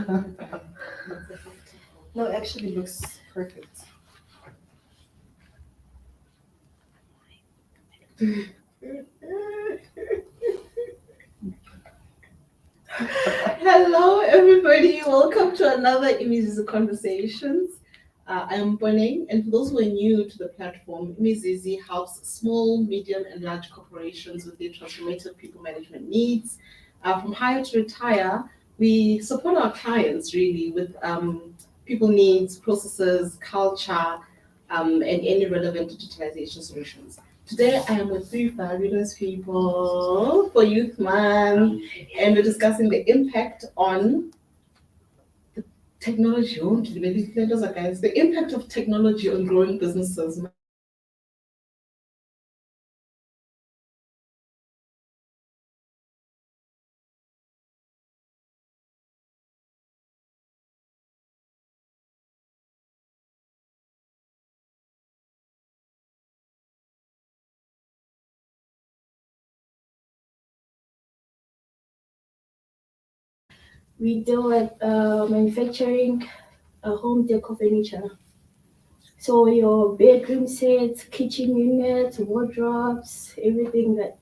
No, it actually looks perfect. Hello, everybody. Welcome to another Imizizi Conversations. I am Boneng, and for those who are new to the platform, Imizizi helps small, medium, and large corporations with their transformative people management needs. From hire to retire, we support our clients really with people needs, processes, culture, and any relevant digitalization solutions. Today, I am with three fabulous people for Youth Month, and we're discussing the impact on technology. Oh, guys, the impact of technology on growing businesses. We deal with manufacturing home decor furniture. So your bedroom sets, kitchen units, wardrobes, everything that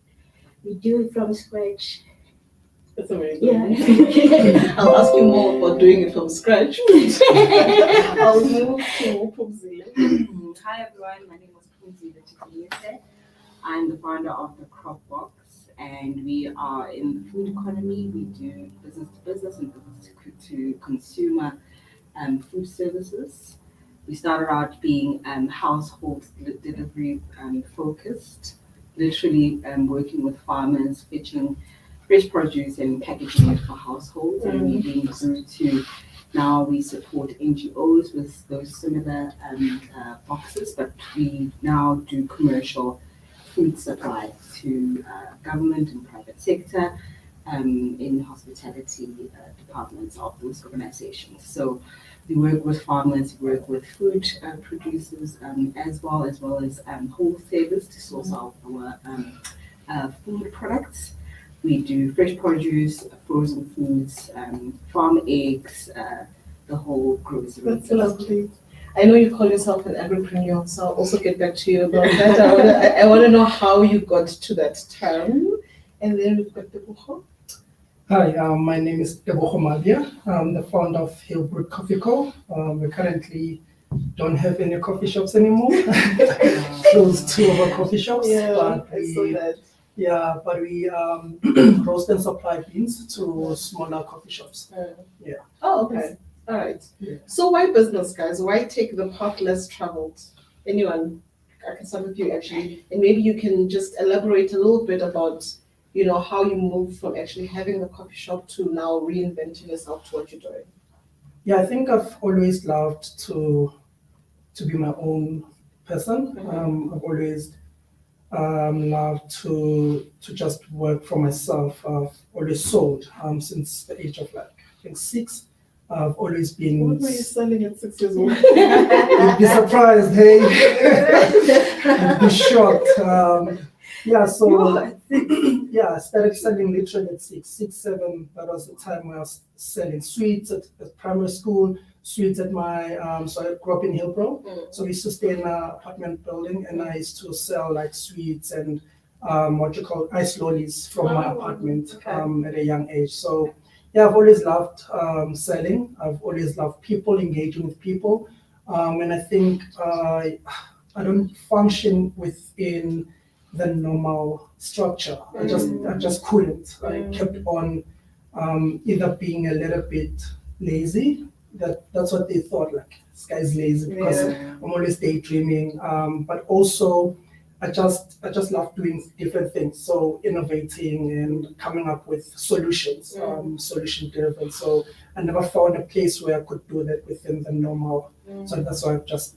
we do from scratch. That's a very good Yeah. one. I'll ask you more about doing it from scratch. I'll move to Pumzi. Hi everyone, my name is Imizizi. I'm the founder of the Crop Box, and we are in the food economy. We do business to business and business to consumer food services. We started out being household delivery focused, literally working with farmers, fetching fresh produce and packaging it for households, and we then grew to now we support NGOs with those similar boxes, but we now do commercial food supply to government and private sector in hospitality departments of those organizations. So we work with farmers, we work with food producers as well as wholesalers to source out our food products. We do fresh produce, frozen foods, farm eggs, the whole grocery. That's lovely. I know you call yourself an agripreneur, so I'll also get back to you about that. I want to know how you got to that term. And then we've got the Buho. Hi, my name is Tebogo Mabia. I'm the founder of Hillbrook Coffee Co. We currently don't have any coffee shops anymore. Closed two of our coffee shops. Yeah, I saw that. Yeah, but we roast and supply beans to smaller coffee shops. Yeah. Oh, okay. All right. Yeah. So why business, guys? Why take the path less traveled? Anyone? I can start with you actually, and maybe you can just elaborate a little bit about, how you moved from actually having a coffee shop to now reinventing yourself to what you're doing. Yeah, I think I've always loved to be my own person. I've always loved to just work for myself. I've always sold since the age of I think 6. I've always been. What were you selling at 6 years old? You'd be surprised, hey. You'd be shocked. Yeah, so yeah, I started selling literally at 6, 7. That was the time when I was selling sweets at primary school, sweets at my, so I grew up in Hillbrook. So we used to stay in an apartment building, and I used to sell like sweets and what you call ice lollies from my apartment at a young age. So yeah, I've always loved selling. I've always loved people, engaging with people. And I think I don't function within the normal structure. I just couldn't. I kept on either being a little bit lazy. That's what they thought, like this guy's lazy because I'm always daydreaming. But also I just love doing different things. So innovating and coming up with solutions, solution driven. So I never found a place where I could do that within the normal. So that's why I've just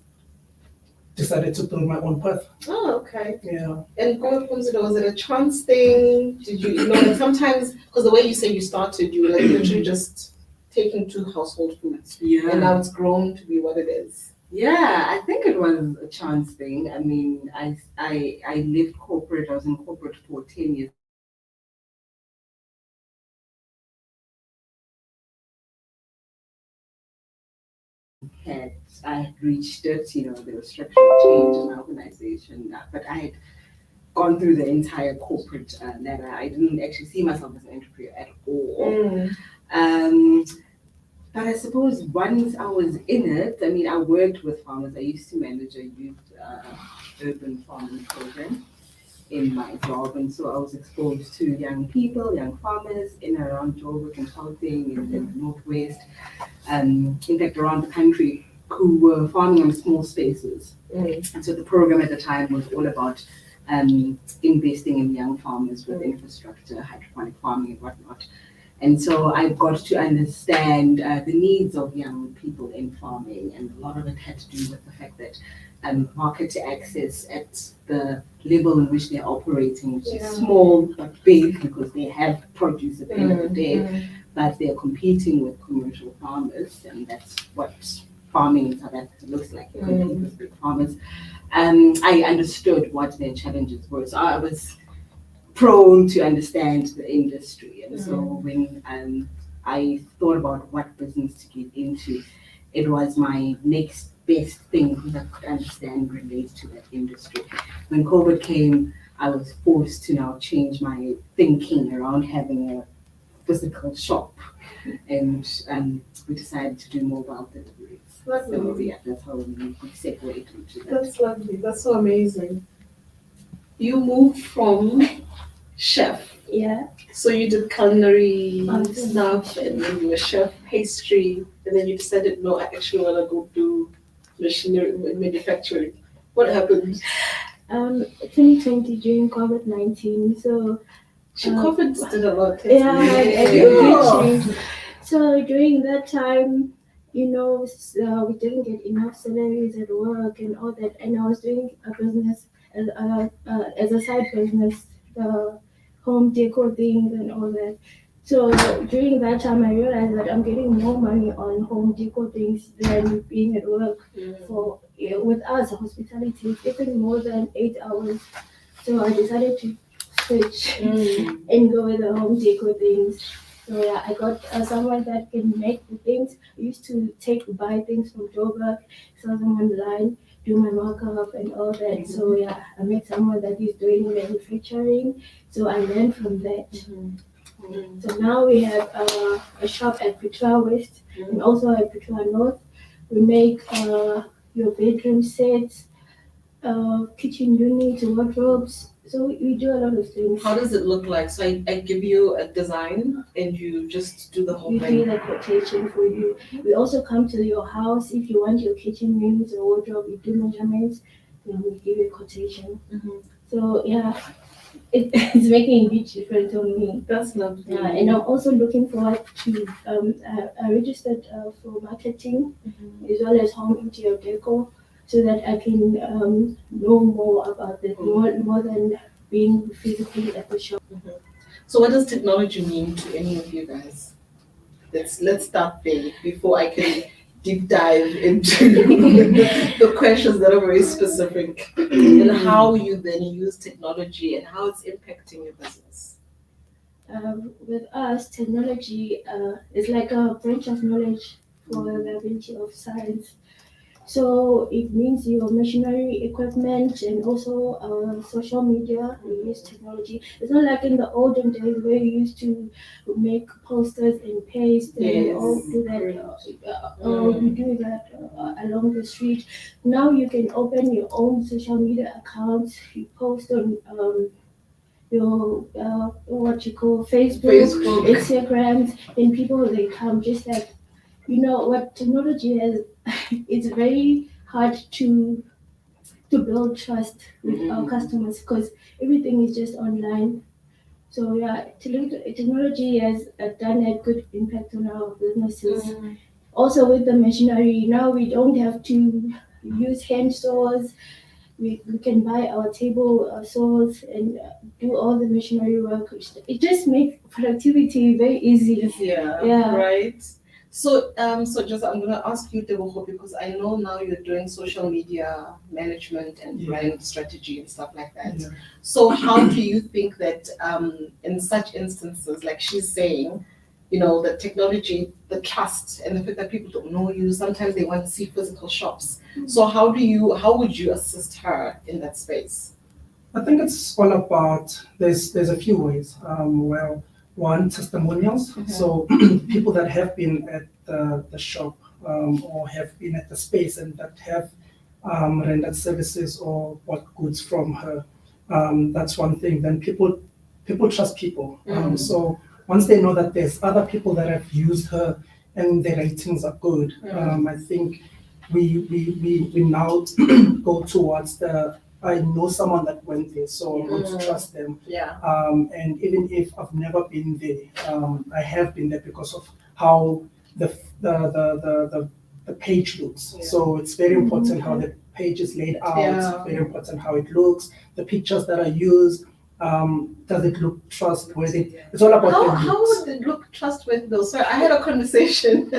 decided to build my own path. Oh, okay. Yeah. And going from was it a chance thing? Did you, like sometimes, because the way you say you started, you were like literally just taking 2 household foods. Yeah. And now it's grown to be what it is. Yeah, I think it was a chance thing. I mean, I left corporate. I was in corporate for 10 years. I had reached it, there was structural change in my organization, but I had gone through the entire corporate ladder. I didn't actually see myself as an entrepreneur at all. But I suppose once I was in it, I mean, I worked with farmers. I used to manage a youth urban farming program in my job, and so I was exposed to young people, young farmers in and around Joburg and Gauteng in the Northwest, in fact around the country, who were farming on small spaces. And so the program at the time was all about investing in young farmers with infrastructure, hydroponic farming and whatnot. And so I got to understand the needs of young people in farming, and a lot of it had to do with the fact that market access at the level in which they're operating, which is small but big because they have produce at the end of the day, but they're competing with commercial farmers, and that's what farming in South Africa looks like. You compete with big farmers. I understood what their challenges were, so I was prone to understand the industry, and so when I thought about what business to get into, it was my next best thing because I could understand and relate to that industry. When COVID came, I was forced to now change my thinking around having a physical shop, and we decided to do mobile deliveries. So yeah, that's how we separate into that. That's lovely. That's so amazing. You moved from chef. Yeah. So you did culinary stuff, and then you were chef, pastry, and then you decided, no, I actually want to go do machinery manufacturing. What happened? 2020 during COVID-19. So COVID did a lot. yeah, it did change. So during that time, we didn't get enough salaries at work and all that, and I was doing a business as a side business, the home decor things and all that. So during that time, I realized that I'm getting more money on home decor things than being at work. With us, hospitality, it's taking more than 8 hours. So I decided to switch and go with the home decor things. So yeah, I got someone that can make the things. I used to buy things from Joburg, sell them online, do my markup and all that. So yeah, I met someone that is doing manufacturing. So I learned from that. So now we have a shop at Pretoria West and also at Pretoria North. We make your bedroom sets, kitchen units, wardrobes. So we do a lot of things. How does it look like? So I give you a design and you just do the whole We thing. do the quotation for you. We also come to your house if you want your kitchen units or wardrobe. We do measurements, then we give you a quotation. So yeah, it's making a huge difference on me. That's lovely. Yeah, and I'm also looking forward to I registered for marketing as well as home interior decor, so that I can know more about it, more than being physically at the shop. So what does technology mean to any of you guys? Let's start there before I can deep dive into the questions that are very specific and how you then use technology and how it's impacting your business. With us, technology is like a branch of knowledge for the ability of science. So it means your machinery, equipment, and also social media. We use technology. It's not like in the olden days where you used to make posters and paste and all do that. We do that along the street. Now you can open your own social media accounts. You post on your what you call Facebook. Instagrams, and people they come just like what technology has. It's very hard to build trust with our customers because everything is just online. So yeah, technology has done a good impact on our businesses. Also with the machinery, now we don't have to use hand saws. We can buy our table saws and do all the machinery work. It just makes productivity very easy. Yeah. Right. So just I'm gonna ask you, Tebogo, because I know now you're doing social media management and brand strategy and stuff like that. Yeah. So how do you think that in such instances, like she's saying, the technology, the trust, and the fact that people don't know you. Sometimes they want to see physical shops. So how would you assist her in that space? I think it's all about there's a few ways. Well, one, testimonials. So people that have been at the shop or have been at the space and that have rendered services or bought goods from her. That's one thing. Then people trust people. So once they know that there's other people that have used her and their ratings are good, I think we now go towards I know someone that went there, so I'm going to trust them. Yeah. And even if I've never been there, I have been there because of how the page looks. Yeah. So it's very important how the page is laid out. Yeah. Very important how it looks. The pictures that are used. Does it look trustworthy? It's all about the How looks. would it look trustworthy though? So I had a conversation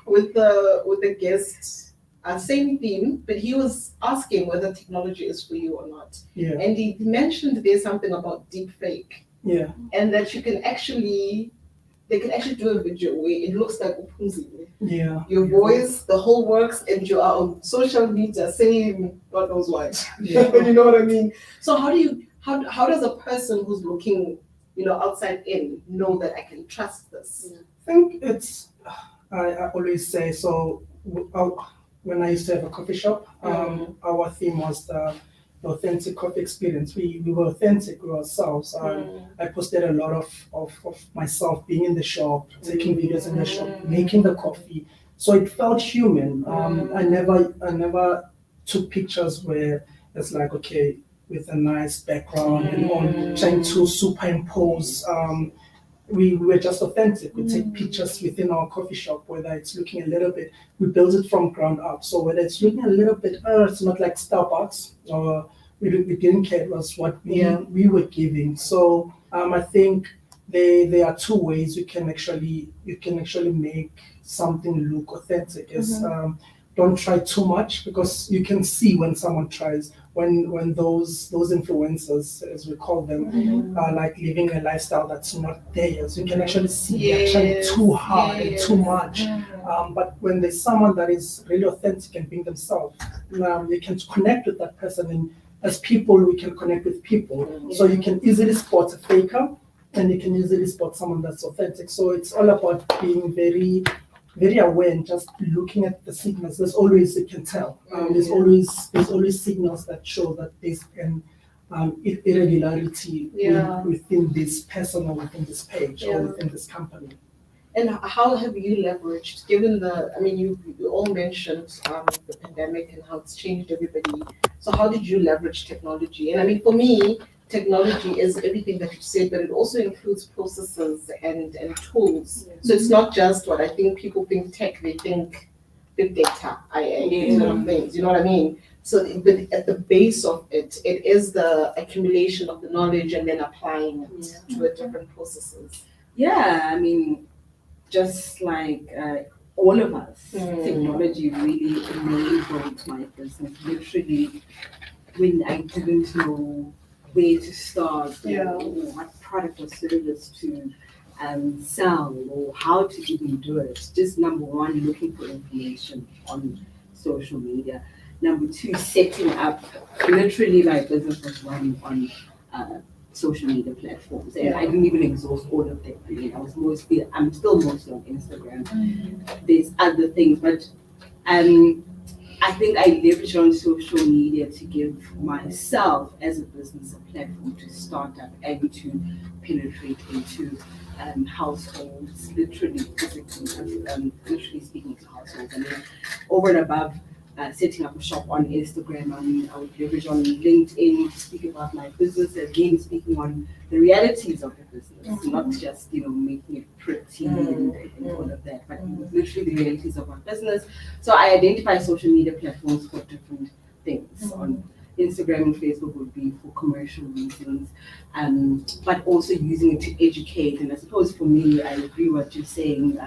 with the guest, same theme, but he was asking whether technology is for you or not. Yeah, And he mentioned there's something about deep fake, yeah, and that they can actually do a video where it looks like Uphumzile. yeah. Your voice, the whole works, and you are on social media saying God knows what. Yeah. You know what I mean? So how does a person who's looking, outside in know that I can trust this? I think it's, I always say, so when I used to have a coffee shop, our theme was the authentic coffee experience. We were authentic, we were ourselves. I posted a lot of myself being in the shop, taking videos in the shop, making the coffee. So it felt human. I never took pictures where it's like, okay, with a nice background and on trying to superimpose. We were just authentic. We take pictures within our coffee shop, whether it's looking a little bit, we build it from ground up. So whether it's looking a little bit, it's not like Starbucks, or we didn't care. It was what we were giving. So I think there are two ways you can actually make something look authentic. Is don't try too much, because you can see when someone tries, when those influencers, as we call them, are like living a lifestyle that's not theirs. You can actually see they're trying too hard and too much. But when there's someone that is really authentic and being themselves, you can connect with that person. And as people, we can connect with people. So you can easily spot a faker, and you can easily spot someone that's authentic. So it's all about being very aware and just looking at the signals. There's always, you can tell. There's always signals that show that there's an irregularity within this person or within this page or within this company. And how have you leveraged, given you all mentioned the pandemic and how it's changed everybody. So how did you leverage technology? And for me, technology is everything that you said, but it also includes processes and tools. So it's not just what I think people think tech, they think big data, IA, sort of things, you know what I mean? So but at the base of it is the accumulation of the knowledge and then applying it to a different processes. Yeah, just like all of us, technology really enabled my business. Literally, when I didn't know where to start, or what product or service to sell, or how to even do it. Just number one, looking for information on social media. Number two, setting up. Literally, my business was run on social media platforms, and I didn't even exhaust all of them. I'm still mostly on Instagram. There's other things, but I think I leveraged on social media to give myself as a business a platform to start up and to penetrate into households, literally, physically, literally speaking to households. Over and above setting up a shop on Instagram, I would leverage on LinkedIn to speak about my business, again, speaking on the realities of the business, not just, making it pretty and all of that, but literally the realities of our business. So I identify social media platforms for different things. On Instagram and Facebook would be for commercial reasons, but also using it to educate. And I suppose for me, I agree what you're saying,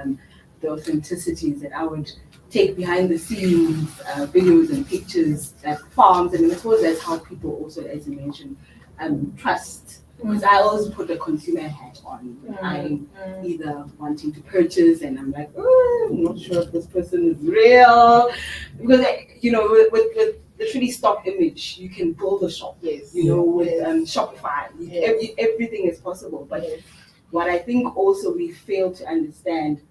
the authenticities that I would take behind the scenes videos and pictures at farms, and I suppose that's how people also, as you mentioned, trust Because I always put the consumer hat on. I'm either wanting to purchase and I'm like, oh, I'm not sure if this person is real. Because, with literally stock image, you can build a shop. Yes. With Yes. Shopify, Yes. everything is possible. But Yes. what I think also we fail to understand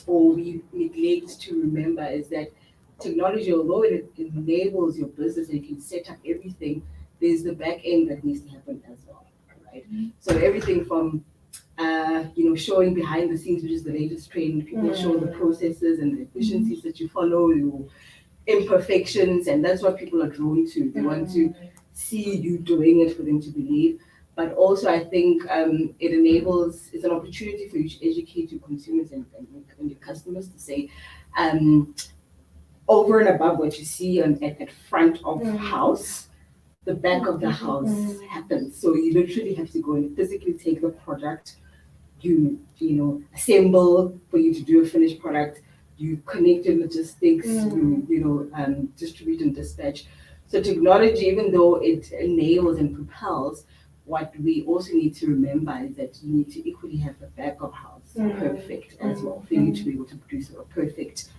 or we neglect to remember is that technology, although it enables your business and you can set up everything, there's the back end that needs to happen as well, right? So everything from showing behind the scenes, which is the latest trend, people show the processes and the efficiencies that you follow, your imperfections, and that's what people are drawn to. They want to see you doing it for them to believe. But also, I think it's an opportunity for you to educate your consumers and your customers to say, over and above what you see at the front of house, the back of the house happens. So you literally have to go and physically take the product, you assemble for you to do a finished product, you connect your logistics, you distribute and dispatch. So technology, even though it enables and propels, what we also need to remember is that you need to equally have the back of house perfect as well for you to be able to produce a perfect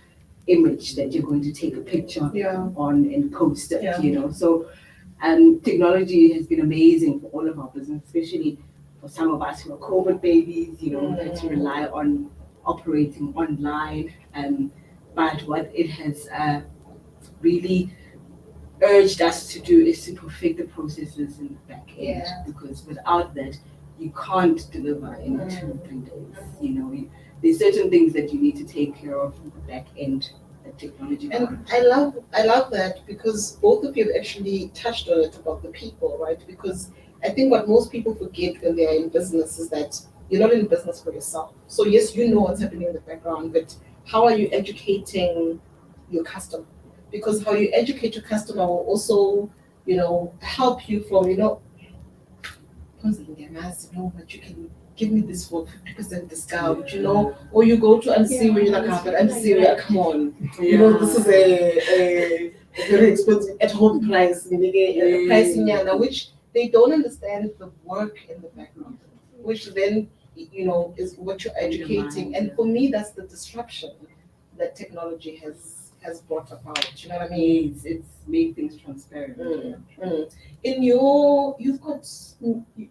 image that you're going to take a picture on and post it, So technology has been amazing for all of our business, especially for some of us who are COVID babies, had to rely on operating online. But what it has really urged us to do is to perfect the processes in the back end, because without that, you can't deliver in 2 or 3 days. There's certain things that you need to take care of in the back end that technology can't. And I love that because both of you have actually touched on it about the people, right? Because I think what most people forget when they are in business is that you're not in business for yourself. So yes, you know what's happening in the background, but how are you educating your customer? Because how you educate your customer will also, help you from, but you can give me this for 50% discount, or you go to MC where you're like, but MC where, come on, this is a very expensive at home price, pricing, which they don't understand the work in the background, which then, is what you're educating. And for me, that's the disruption that technology has brought about. You know what I mean? It's made things transparent. Do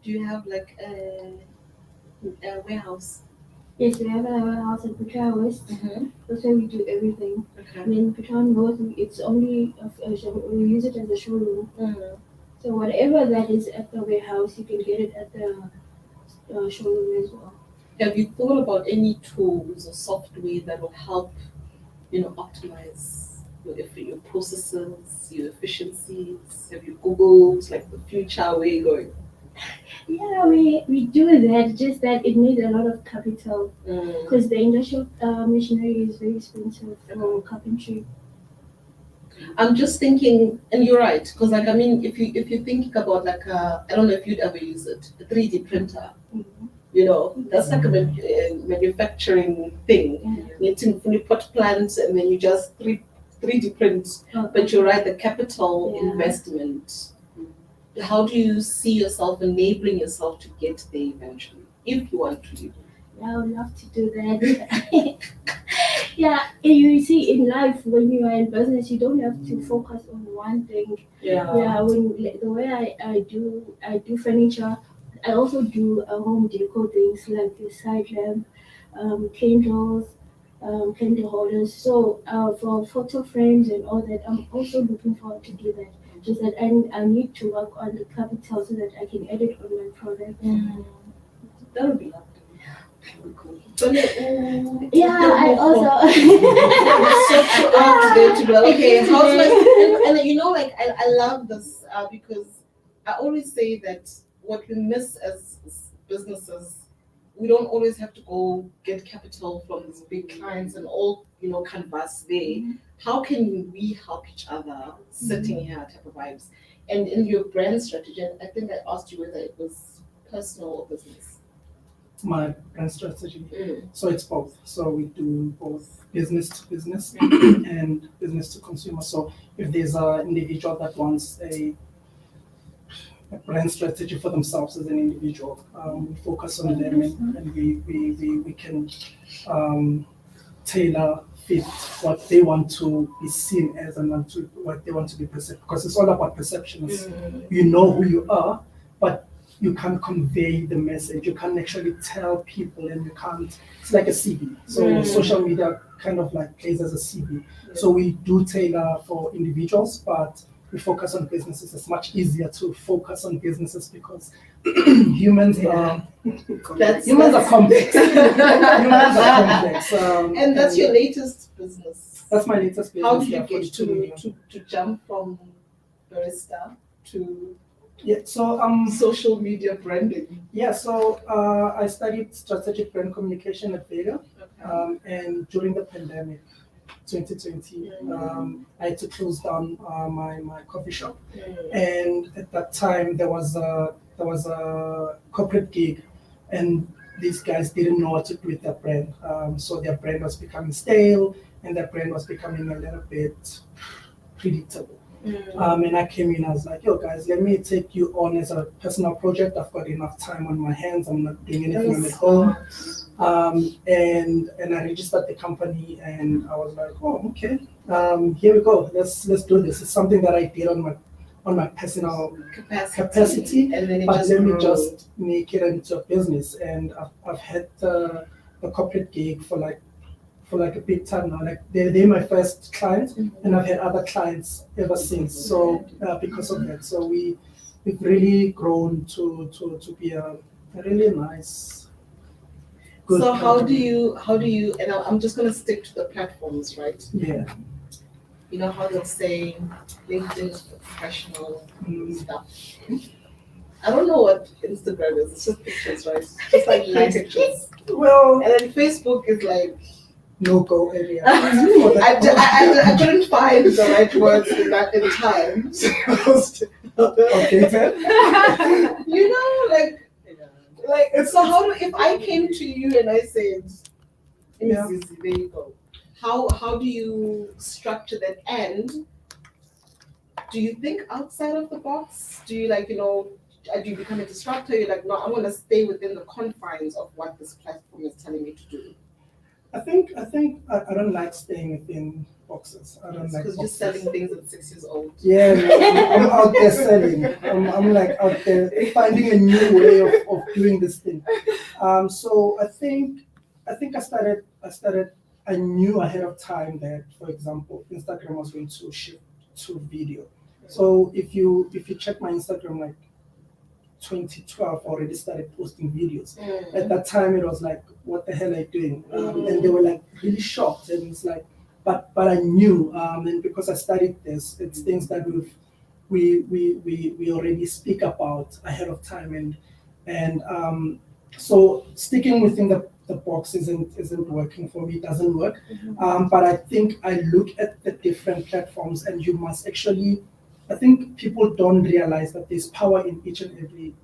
you have like a warehouse? Yes, we have a warehouse in Pretoria West. That's where we do everything. Okay. And in Pretoria North, it's only we use it as a showroom. So whatever that is at the warehouse, you can get it at the showroom as well. Have you thought about any tools or software that will help, optimize your processes, your efficiencies? Have you Googled like the future, where you're going? Yeah, we do that, just that it needs a lot of capital because the industrial machinery is very expensive for carpentry. I'm just thinking, and you're right, because if you're thinking about I don't know if you'd ever use it, a 3D printer. That's like a manufacturing thing. It's in fully pot plants, and then you just 3D print. But you're right, the capital investment. How do you see yourself enabling yourself to get there eventually, if you want to? Yeah, I would love to do that. Yeah, you see, in life, when you are in business, you don't have to focus on one thing. Yeah. The way I do furniture, I also do home decor things like the side lamp, candles, candle holders. So for photo frames and all that, I'm also looking forward to do that. Just that I need to work on the capital so that I can edit on my product. That would be lovely. Yeah, I also. Okay, I love this because I always say that what we miss as businesses, we don't always have to go get capital from these big clients and all canvas there. How can we help each other sitting here type of vibes? And in your brand strategy, I think I asked you whether it was personal or business. My brand strategy. So it's both. So we do both business to business and business to consumer. So if there's an individual that wants a brand strategy for themselves as an individual. We focus on them, and we can tailor fit what they want to be seen as and what they want to be perceived, because it's all about perceptions. You know who you are, but you can't convey the message. You can't actually tell people, and you can't. It's like a CV. So social media kind of like plays as a CV. So we do tailor for individuals, but we focus on businesses. It's much easier to focus on businesses because humans are humans are complex. Humans are complex. And that's your latest business. That's my latest business. How did you yeah, get 42 million. to jump from barista to Yeah, so social media branding? yeah, so I studied strategic brand communication at Vega, and during the pandemic, 2020, I had to close down my coffee shop, and at that time there was a corporate gig, and these guys didn't know what to do with their brand, so their brand was becoming stale, and their brand was becoming a little bit predictable. And I came in, I was like, yo guys, let me take you on as a personal project. I've got enough time on my hands. I'm not doing anything. I'm at home. And I registered the company, and I was like, oh, okay. Here we go. Let's do this. It's something that I did on my personal capacity. And then But let me just make it into a business. And I've had the corporate gig for like a big time now. Like they're my first client, and I've had other clients ever since. So because of that, so we've really grown to be a really nice. Good so company. how do you? And I'm just gonna stick to the platforms, right? Yeah. You know how they'll say LinkedIn is for professional stuff. I don't know what Instagram is. It's just pictures, right? Just like pictures. Well, And then Facebook is like. no-go area. I couldn't find the right words in time. Okay, Ted. You know, like so if I came to you and I said, Imizizi, there you go. How do you structure that, and do you think outside of the box? Do you do you become a disruptor? You're like, no, I'm gonna stay within the confines of what this platform is telling me to do. I think I don't like staying within boxes. I don't like because you're selling things at 6 years old. Yeah, I'm out there selling. I'm like out there finding a new way of doing this thing. So I think I started. I knew ahead of time that, for example, Instagram was going to shift to video. So if you check my Instagram, like 2012, I already started posting videos. At that time, it was like, what the hell are you doing? And they were like really shocked, and it's like, but I knew, and because I studied this, it's things that we already speak about ahead of time, and so sticking within the box isn't working for me. It doesn't work. But I think I look at the different platforms, and you must actually. I think people don't realize that there's power in each and every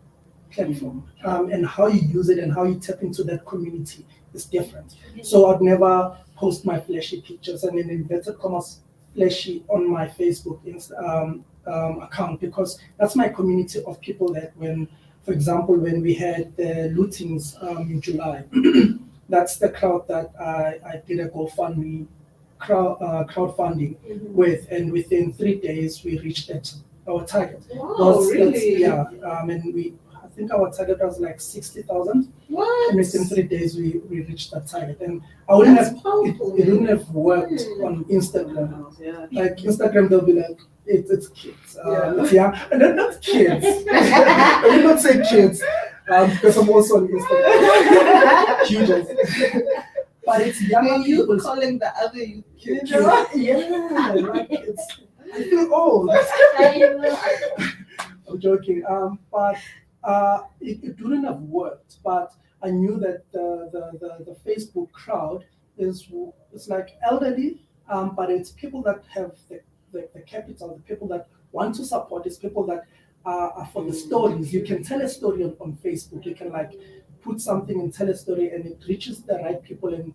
platform, and how you use it and how you tap into that community is different. So I'd never post my flashy pictures and in inverted commas flashy on my Facebook account, because that's my community of people that for example, when we had the lootings in July, that's the crowd that I did a GoFundMe crowdfunding with, and within 3 days we reached our target. Wow, really? And I think our target was like 60,000. What? And within 3 days we reached that target. And I wouldn't have it wouldn't have worked on Instagram. Yeah. Like Instagram, they'll be like, it's kids. It's young, and they're not kids. I will not say kids, because I'm also on Instagram. Huge on it. But it's young you people. calling the other you kids. Yeah, like I feel old. I'm joking. But it wouldn't have worked. But I knew that the Facebook crowd is like elderly, but it's people that have the capital, the people that want to support, it's people that are for the stories. You can tell a story on Facebook. You can like put something and tell a story, and it reaches the right people, and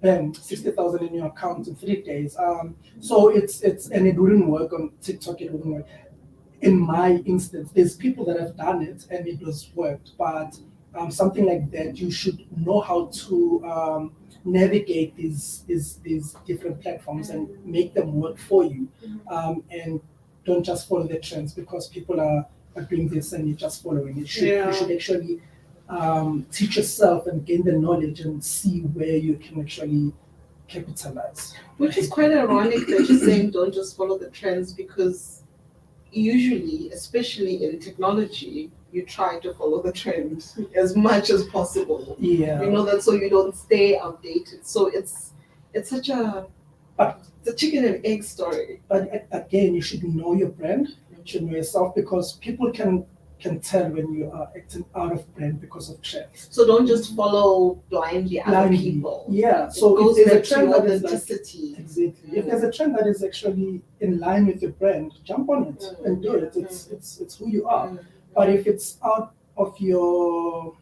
bam, 60,000 in your account in 3 days. So it's and it wouldn't work on TikTok. It wouldn't work. in my instance, there's people that have done it and it was worked, but something like that, you should know how to navigate these different platforms and make them work for you, and don't just follow the trends because people are doing this and you're just following it. You should actually teach yourself and gain the knowledge and see where you can actually capitalize. Which is quite ironic that you're saying don't just follow the trends, because usually, especially in technology, you try to follow the trend as much as possible. Yeah. You know that, so you don't stay outdated. So it's such a the chicken and egg story. But again, you should know your brand, you should know yourself, because people can tell when you are acting out of brand because of trends. So don't just follow blindly other Blindly. people. Yeah. It So goes if there's a back to trend your that is like, authenticity. exactly. If there's a trend that is actually in line with your brand, jump on it and do it. It's who you are. But if it's out of your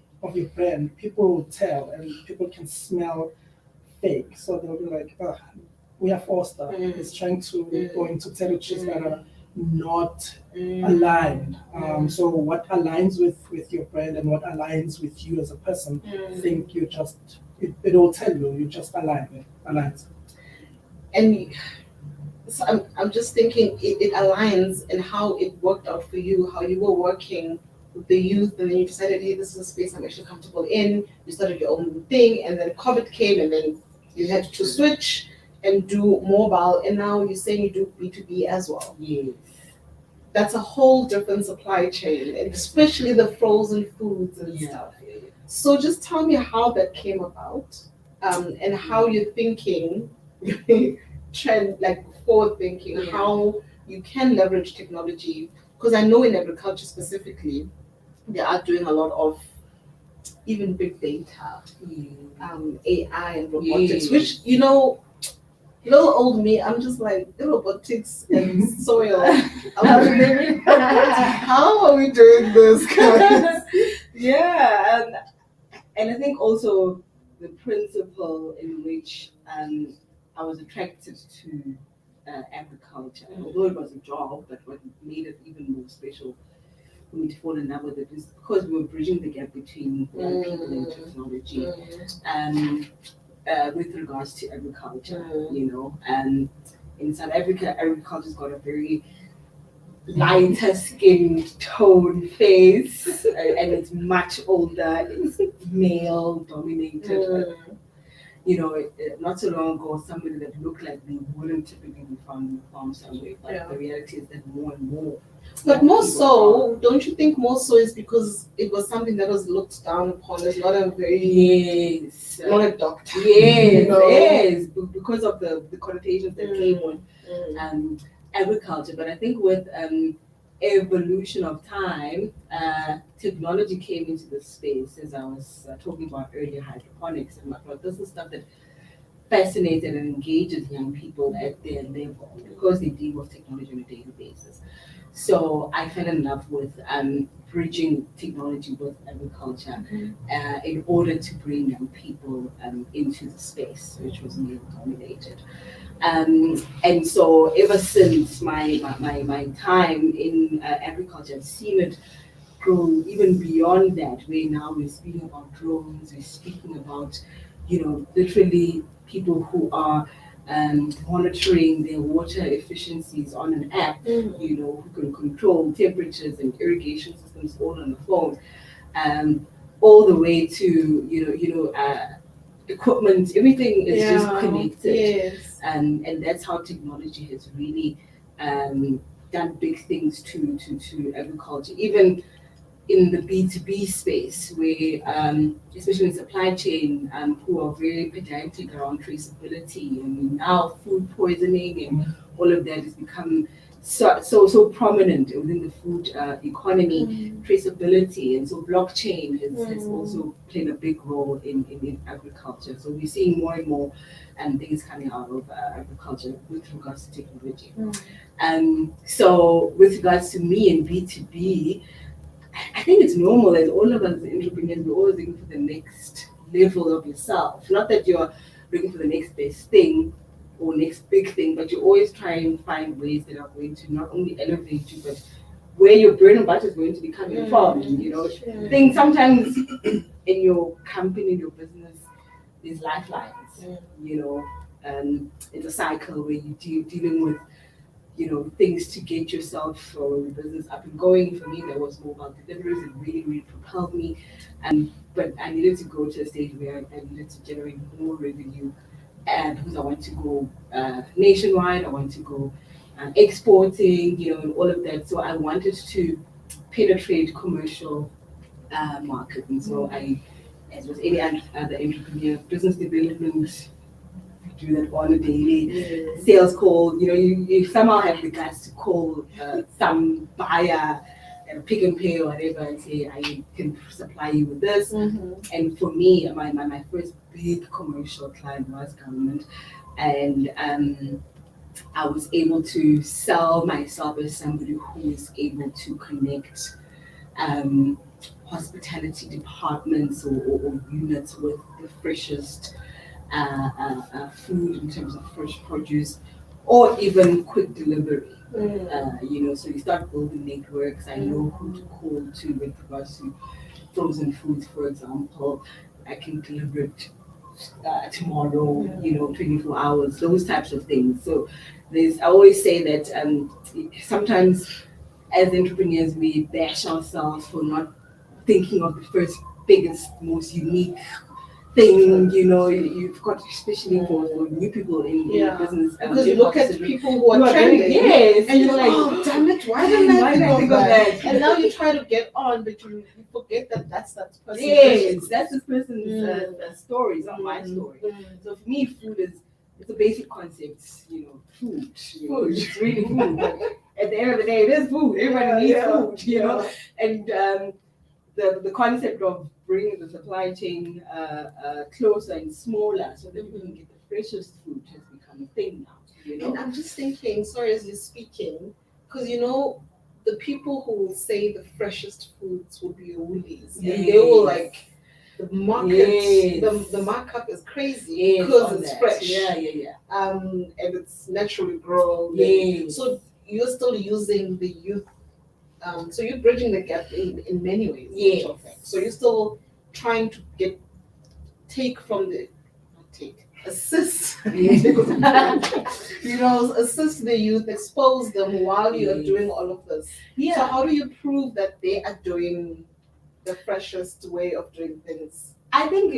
brand, people will tell and people can smell fake. So they'll be like, we have Foster. It's trying to go into territories that are not aligned. So what aligns with your brand and what aligns with you as a person, I think you just it will tell you just aligns. And so I'm just thinking it aligns in how it worked out for you, how you were working with the youth, and then you decided, hey, this is a space I'm actually comfortable in. You started your own thing, and then COVID came, and then you had to switch and do mobile, and now you're saying you do B2B as well. Yes. That's a whole different supply chain, and especially the frozen foods and stuff. So just tell me how that came about, and how you're thinking, trend, like forward thinking, how you can leverage technology. Because I know in agriculture specifically, they are doing a lot of even big data, AI and robotics, which, you know, little old me, I'm just like, robotics and soil. I'm like, how are we doing this, guys? Yeah, and I think also the principle in which I was attracted to agriculture, although it was a job, but what made it even more special for me to fall in love with it is because we were bridging the gap between young people and technology, with regards to agriculture, you know. In South Africa, agriculture's got a very lighter skin tone face, and it's much older, it's male dominated. But, you know, not so long ago, somebody that looked like me wouldn't typically be found in the farm somewhere. But the reality is that more and more. But more so, don't you think more so is because it was something that was looked down upon as not a very, not a doctor. Yes, you know? yes, because of the connotations that came with agriculture. But I think with evolution of time, technology came into the space, as I was talking about earlier, hydroponics, and this is stuff that fascinates and engages young people at their level because they deal with technology on a daily basis. So I fell in love with bridging technology with agriculture in order to bring young people into the space, which was male dominated. And so ever since my time in agriculture, I've seen it grow even beyond that, where now we're speaking about drones, we're speaking about, you know, literally people who are monitoring their water efficiencies on an app, you know, who can control temperatures and irrigation systems all on the phone, all the way to equipment. Everything is just connected. Yes. And that's how technology has really done big things to agriculture, even in the B2B space, where especially in supply chain, who are very pedantic around traceability, and now food poisoning and all of that has become so prominent within the food economy, traceability, and so blockchain has also played a big role in agriculture. So we're seeing more and more things coming out of agriculture with regards to technology. So with regards to me and B2B, I think it's normal that all of us as entrepreneurs, we're always looking for the next level of yourself. Not that you're looking for the next best thing or next big thing, but you always try and find ways that are going to not only elevate you, but where your bread and butter is going to be coming from. You know, Sure. I think sometimes in your company, in your business, there's lifelines. You know, it's a cycle where you dealing with things to get yourself or your business up and going. For me, there was mobile deliveries. It really, really propelled me. But I needed to go to a stage where I needed to generate more revenue, and because I want to go nationwide, I want to go exporting, and all of that. So I wanted to penetrate commercial market, and so I, as with any other entrepreneur, business development, do that on a daily sales call. You somehow have the guts to call some buyer and Pick and Pay or whatever and say, I can supply you with this. And for me, my first big commercial client was government, and I was able to sell myself as somebody who is able to connect hospitality departments or units with the freshest food in terms of fresh produce, or even quick delivery. So you start building networks. I know who to call to with regards to frozen foods, for example. I can deliver it tomorrow, 24 hours, those types of things. So I always say that sometimes as entrepreneurs we bash ourselves for not thinking of the first biggest, most unique thing. You've got, especially for new people in business. Because you look at people who are trending, yes, and you're like, oh, damn it, why didn't I think of that? And now you try to get on, but you forget that that's that person's Yes, that's the person's story, it's not my story. So for me, food it's a basic concept. Food. It's really food. But at the end of the day, it is food. Everybody needs food. And the concept of bringing the supply chain closer and smaller so that we can get the freshest food has become a thing now. And I'm just thinking, sorry, as you're speaking, because the people who will say the freshest foods will be Woolies, and they will like the market. The markup is crazy because it's fresh. And it's naturally grown. So you're still using the youth. So you're bridging the gap in many ways. Yes. So you're still trying to assist, assist the youth, expose them while you are doing all of this. So how do you prove that they are doing the freshest way of doing things? I think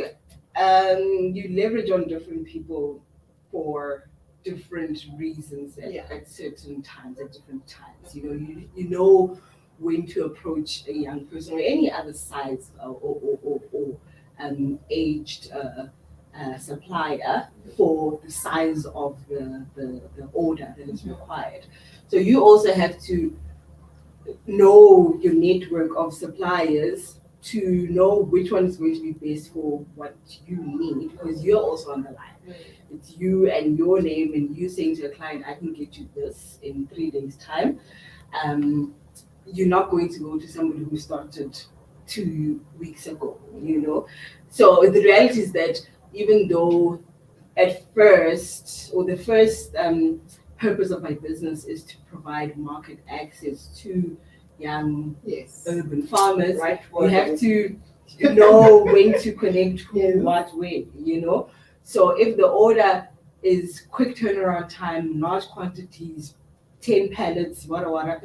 you leverage on different people for different reasons at certain times, at different times. You know when to approach a young person or any other size or aged supplier for the size of the order that is required. So you also have to know your network of suppliers to know which one is going to be best for what you need, because you're also on the line. It's you and your name, and you saying to a client, I can get you this in 3 days' time. You're not going to go to somebody who started 2 weeks ago, So the reality is that even though at first, or the first purpose of my business is to provide market access to young urban farmers, you have to know when to connect who, what, when, So if the order is quick turnaround time, large quantities, 10 pallets, whatever,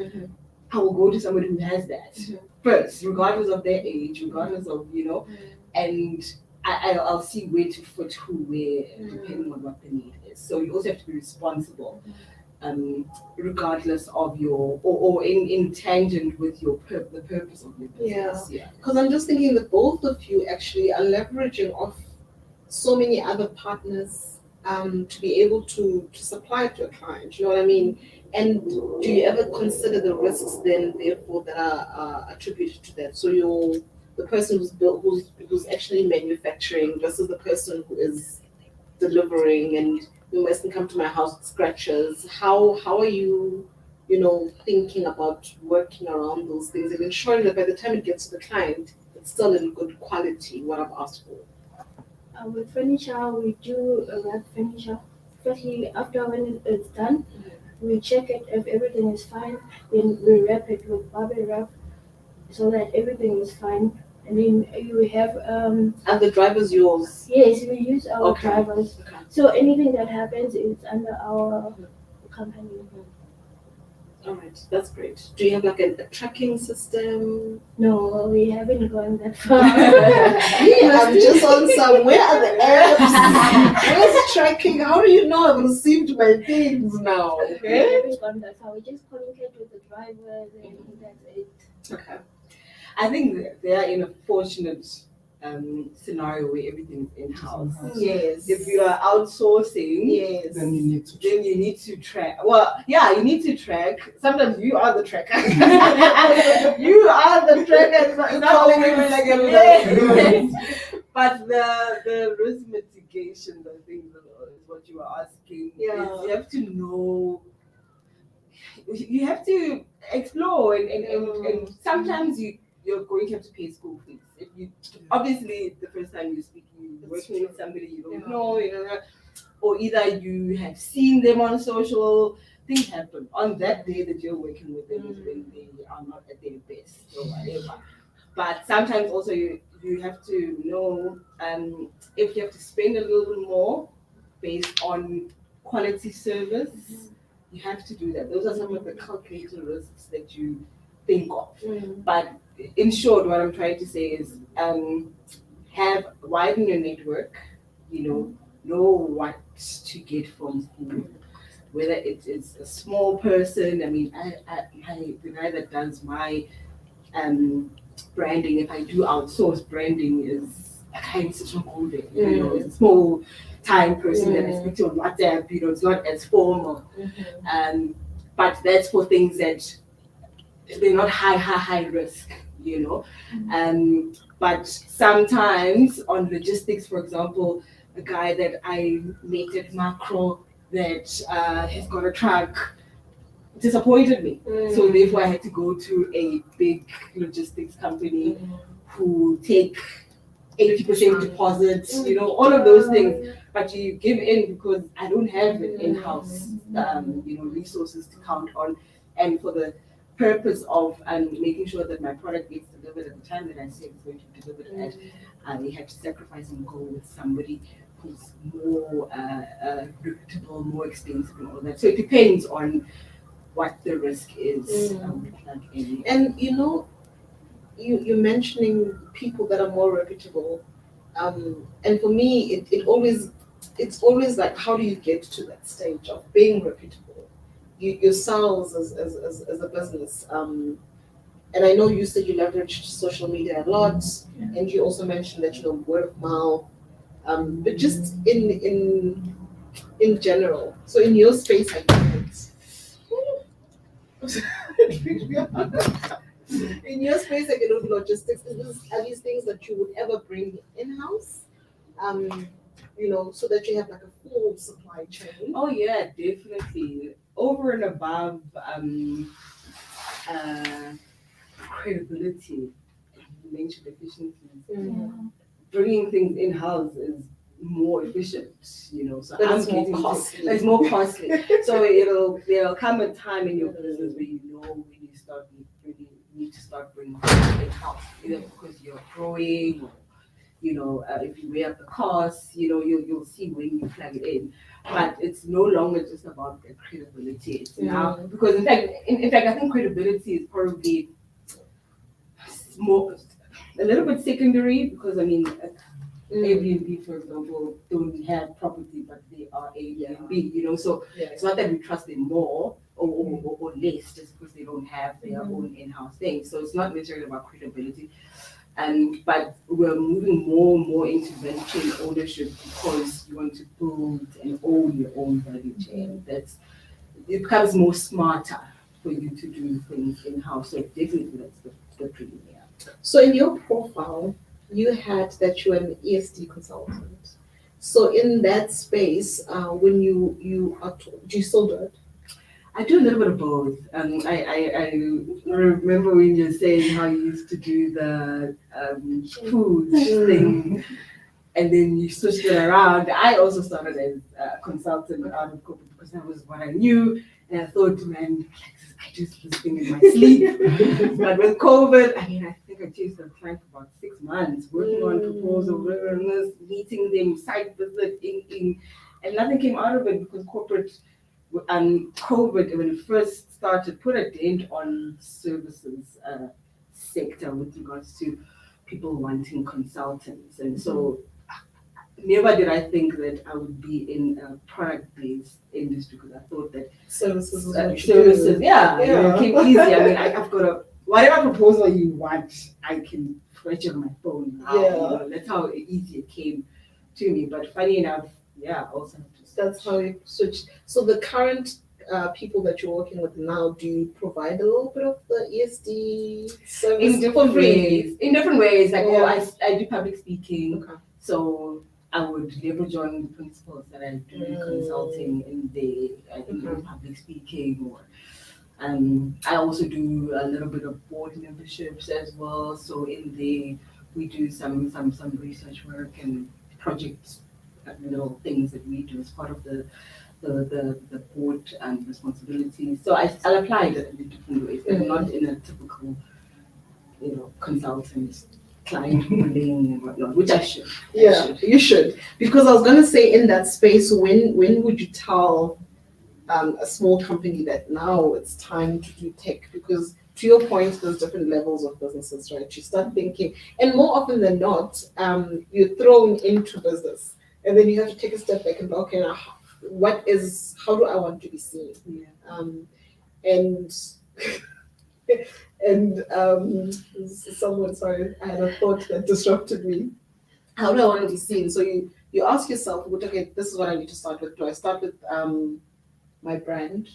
I will go to somebody who has that first, regardless of their age, regardless of, and I'll see where to put who where, depending on what the need is. So you also have to be responsible, regardless of your, or in tangent with your the purpose of your business. Because I'm just thinking that both of you actually are leveraging off so many other partners to be able to supply to a client. You know what I mean? And do you ever consider the risks then, therefore, that are attributed to that? So the person who's actually manufacturing versus the person who is delivering, and you mustn't come to my house with scratches. How are you, thinking about working around those things and ensuring that by the time it gets to the client, it's still in good quality, what I've asked for? With furniture, we do wrap furniture, especially after when it's done. we check it. If everything is fine, then we wrap it with bubble wrap so that everything is fine. And then you have And the driver's yours. yes, we use our Okay. drivers. Okay. So anything that happens is under our company. All right, that's great. Do you have like a tracking system? No, we haven't gone that far. I'm just on some. Where are the apps? Where's tracking? How do you know I've received my things now? We Okay. haven't gone that far. We just communicate with the drivers and that's it. Okay. I think they are in a fortunate scenario where everything's in-house. Yes. If you are outsourcing, Yes. Then you need to. then you need to track. Well, yeah, you need to track. Sometimes you are the tracker. You are the tracker. It's not calling always me like a yes. But the risk mitigation, I think, is what you are asking. Yeah. Is you have to know. You have to explore, and sometimes you're going to have to pay school fees. If you obviously the first time you speak, you're working with somebody you don't know, or either you have seen them on social. Things happen on that day that you're working with them is when they are not at their best or whatever. But sometimes also you have to know if you have to spend a little bit more based on quality service. You have to do that. Those are some of the calculated risks that you think of. But in short, what I'm trying to say is widen your network, know what to get from who, whether it's a small person. I mean, the guy that does my branding, if I do outsource branding, is a kind of golden, it's a small time person that I speak to on WhatsApp, it's not as formal. But that's for things that they're not high risk, But sometimes on logistics, for example, a guy that I met at Macro that has got a truck disappointed me. So therefore I had to go to a big logistics company who take 80% deposits, all of those things. But you give in because I don't have in-house, resources to count on, and for the purpose of making sure that my product gets delivered at the time that I say it's going to be delivered at, I had to sacrifice and go with somebody who's more reputable, more expensive, and all that. So it depends on what the risk is. And you're mentioning people that are more reputable, and for me, it's always like, how do you get to that stage of being reputable? Yourselves as a business, and I know you said you leveraged social media a lot, and you also mentioned that word of mouth, but just in general. So in your space, I guess. In your space, like logistics, are these things that you would ever bring in-house? So that you have like a full supply chain. Oh yeah, definitely. Over and above credibility, you mentioned efficiency. Bringing things in-house is more efficient, So But it's more costly. It's more costly. So there'll come a time in your business where when you need to start bringing things in-house, either because you're growing, or if you weigh up the costs, you'll see when you plug it in. But it's no longer just about the credibility. It's now because in fact I think credibility is probably more a little bit secondary, because I mean Airbnb, for example, don't have property, but they are Airbnb, so it's not that we trust them more or less just because they don't have their own in-house thing. So it's not necessarily about credibility. But we're moving more and more into value chain ownership because you want to build and own your own value chain. It becomes more smarter for you to do things in-house. So definitely that's the dream. So in your profile, you had that you're an ESD consultant. So in that space, when you are, do you still do it? I do a little bit of both. I remember when you were saying how you used to do the food thing, and then you switched it around. I also started as a consultant out of corporate because that was what I knew, And I thought, man, I do this thing in my sleep. But with COVID, I mean, I think I chased the client for about 6 months, working on proposals, meeting them, site visit, and nothing came out of it because corporate and COVID, when it first started, put a dent on services sector with regards to people wanting consultants. And so never did I think that I would be in a product-based industry because I thought that Services is what you services, do. yeah, Yeah. it came easy. I mean, I've got whatever proposal you want, I can fetch on my phone now. Yeah. You know, that's how easy it came to me. But funny enough, yeah, I also have to That's how you switch. So the current people that you're working with now, do you provide a little bit of the ESD service in for different free? ways. In different ways, like Yeah. I do public speaking, Okay. so I would leverage on the principles that I do consulting in the public speaking, or I also do a little bit of board memberships as well. So in the we do some research work and projects, little things that we do as part of the board and responsibilities. So I'll apply it in different ways, but not in a typical, consultant client bullying and whatnot, which I should. Yeah, you should. Because I was gonna say in that space, when would you tell a small company that now it's time to do tech? Because to your point, there's different levels of businesses, right? You start thinking, and more often than not, you're thrown into business, and then you have to take a step back and go, okay, now how do I want to be seen? Yeah. And someone, sorry, I had a thought that disrupted me. How do I want to be seen? So you ask yourself, okay, this is what I need to start with. Do I start with my brand?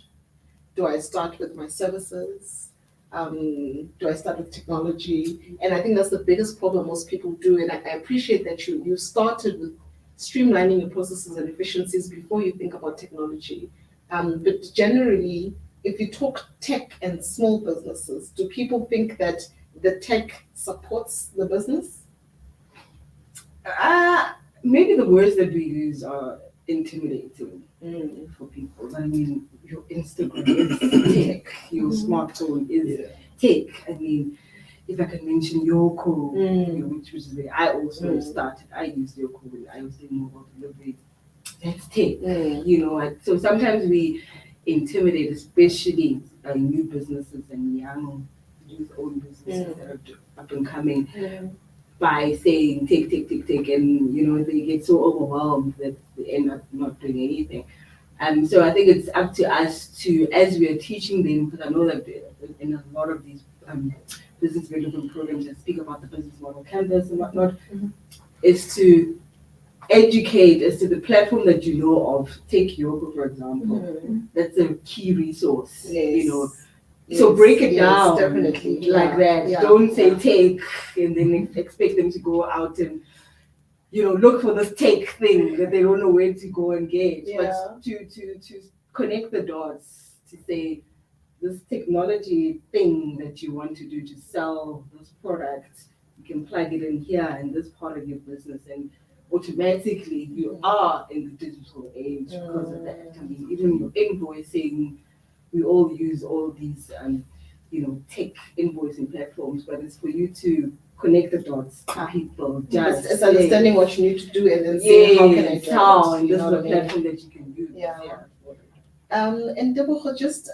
Do I start with my services? Do I start with technology? And I think that's the biggest problem most people do. And I appreciate that you started with streamlining your processes and efficiencies before you think about technology. But generally, if you talk tech and small businesses, do people think that the tech supports the business? Maybe the words that we use are intimidating for people. I mean, your Instagram is tech, your smartphone is tech. I mean, if I can mention Yoko, which is where I also started, I used Yoko when I was doing mobile delivery. That's tech, So sometimes we intimidate, especially new businesses and young youth-owned businesses that are up and coming. By saying take, and they get so overwhelmed that they end up not doing anything. So I think it's up to us to, as we are teaching them, because I know that in a lot of these business development programs that speak about the business model canvas and whatnot, is to educate as to the platform that you know of. Take Yoko, for example. That's a key resource, So break it down, definitely, like that. Yeah. Don't say take and then expect them to go out and look for this take thing that they don't know where to go and get. Yeah. But to connect the dots, to say this technology thing that you want to do to sell those products, you can plug it in here in this part of your business, and automatically you are in the digital age because of that. I mean, even your invoicing. We all use all these, tech invoicing platforms, but it's for you to connect the dots to people. It's understanding what you need to do and then see how can I do it. And this is a platform that you can use. Yeah. And Deborah, just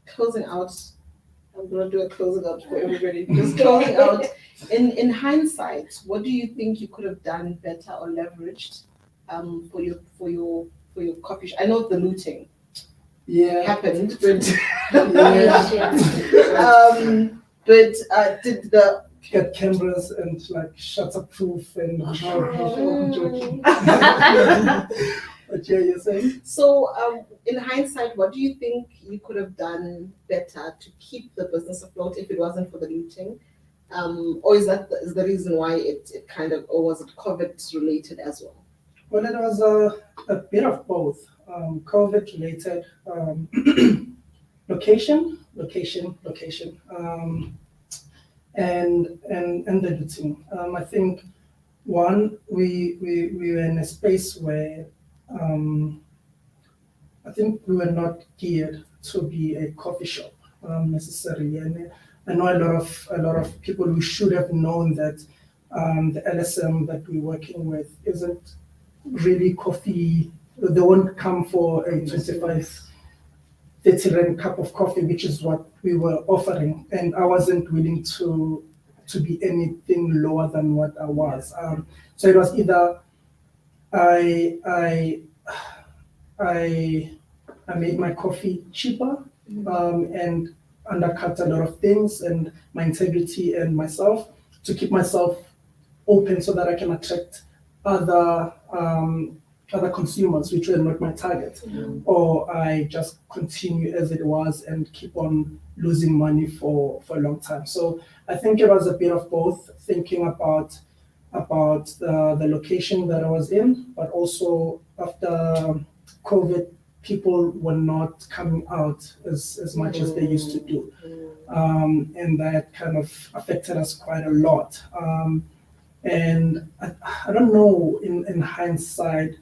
closing out. I'm gonna do a closing out for everybody. Just closing out. In hindsight, what do you think you could have done better or leveraged for your coffee shop? I know the looting happened, but did the Get cameras and like shutter-proof and joking. But you're saying? So, in hindsight, what do you think you could have done better to keep the business afloat if it wasn't for the looting? Or is that the reason why it kind of, or was it COVID related as well? Well, it was a bit of both. COVID related, location, and the looting. I think one, we were in a space where I think we were not geared to be a coffee shop necessarily. And I know a lot of people who should have known that the LSM that we're working with isn't really coffee. They won't come for a 25, 30 rand cup of coffee, which is what we were offering, and I wasn't willing to be anything lower than what I was. So it was either I I I I made my coffee cheaper and undercut a lot of things and my integrity and myself to keep myself open so that I can attract other other consumers, which were not my target, or I just continue as it was and keep on losing money for a long time. So I think it was a bit of both, thinking about the location that I was in, but also after COVID, people were not coming out as much as they used to do, and that kind of affected us quite a lot. And I don't know in hindsight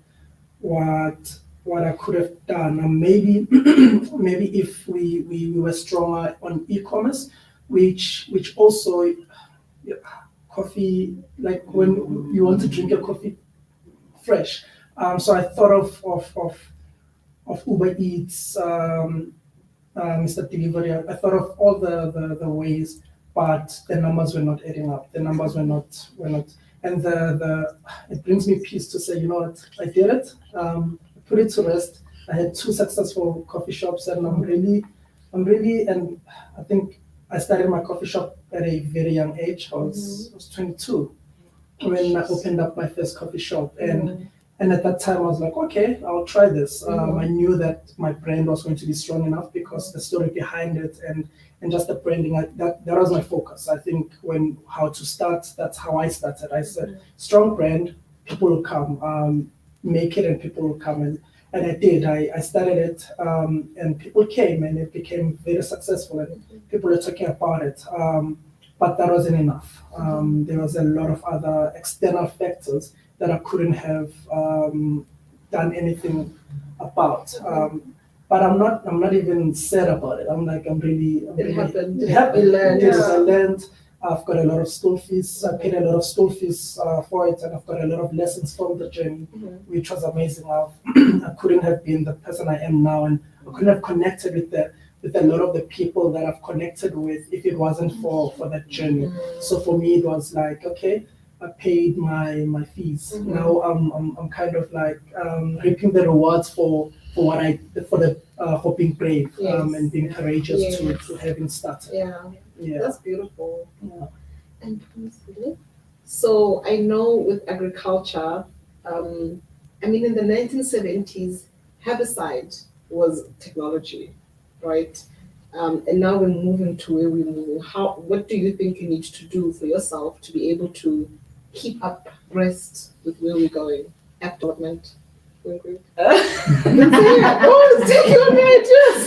what I could have done. Maybe maybe if we were stronger on e-commerce, which also yeah, coffee, like when you want to drink your coffee fresh. So I thought of Uber Eats, Mr. Delivery. I thought of all the ways, but the numbers were not adding up. The numbers were not, and the it brings me peace to say, you know what, I did it. Put it to rest. I had 2 successful coffee shops, and I'm really, and I think I started my coffee shop at a very young age. I was 22 when I opened up my first coffee shop, and at that time I was like, okay, I'll try this. I knew that my brand was going to be strong enough because the story behind it and just the branding, that was my focus. I think when how to start, that's how I started. I said, strong brand, people will come, make it and people will come. And I did. I started it, and people came, and it became very successful, and people are talking about it. But that wasn't enough. There was a lot of other external factors that I couldn't have done anything about. But I'm not even sad about it. I'm really. It happened. It happened. You learned. Yes, I learned. I've got a lot of school fees. I paid a lot of school fees for it, and I've got a lot of lessons from the journey, which was amazing. I couldn't have been the person I am now, and I couldn't have connected with a lot of the people that I've connected with if it wasn't for that journey. So for me, it was like, okay, I paid my fees. Now I'm kind of like reaping the rewards for being brave and being courageous to having started. Yeah, that's beautiful. Yeah. And so I know with agriculture, I mean, in the 1970s, herbicide was technology, right? And now we're moving to where we're moving. What do you think you need to do for yourself to be able to keep up abreast with where we're going? App development. Take your ideas.